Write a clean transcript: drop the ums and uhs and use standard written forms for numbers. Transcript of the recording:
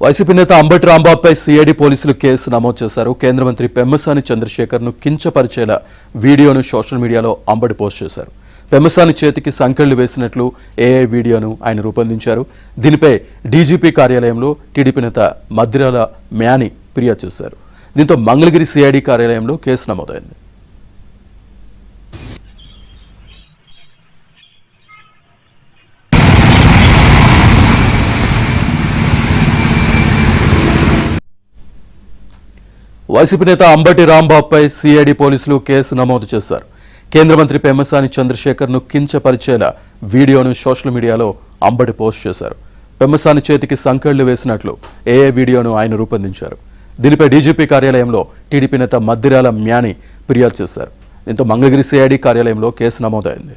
YCP నేత Ambati రాంబాబుపై CID పోలీసులు case నమోదు చేశారు. కేంద్ర మంత్రి పెమ్మసాని చంద్రశేఖర్ను కించపరిచేలా వీడియోను సోషల్ మీడియాలో అంబటి పోస్ట్ చేశారు. పెమ్మసాని చేతికి సంకెళ్లు వేసినట్లు ఏఐ వీడియోను ఆయన రూపొందించారు. దీనిపై డీజీపీ కార్యాలయంలో టీడీపీ నేత మద్దిరాల మ్యాని ఫిర్యాదు చేశారు. దీంతో మంగళగిరి సిఐడి కార్యాలయంలో కేసు నమోదైంది. వైసీపీ నేత అంబటి రాంబాబుపై సిఐడి పోలీసులు కేసు నమోదు చేశారు. కేంద్ర మంత్రి పెమ్మసాని చంద్రశేఖర్ను కించపరిచేలా వీడియోను సోషల్ మీడియాలో అంబటి పోస్ట్ చేశారు. పెమ్మసాని చేతికి సంకెళ్లు వేసినట్లు ఏఏ వీడియోను ఆయన రూపొందించారు. దీనిపై డీజీపీ కార్యాలయంలో టీడీపీ నేత మద్దిరాల మ్యాని ఫిర్యాదు చేశారు. దీంతో మంగళగిరి సిఐడి కార్యాలయంలో కేసు నమోదైంది.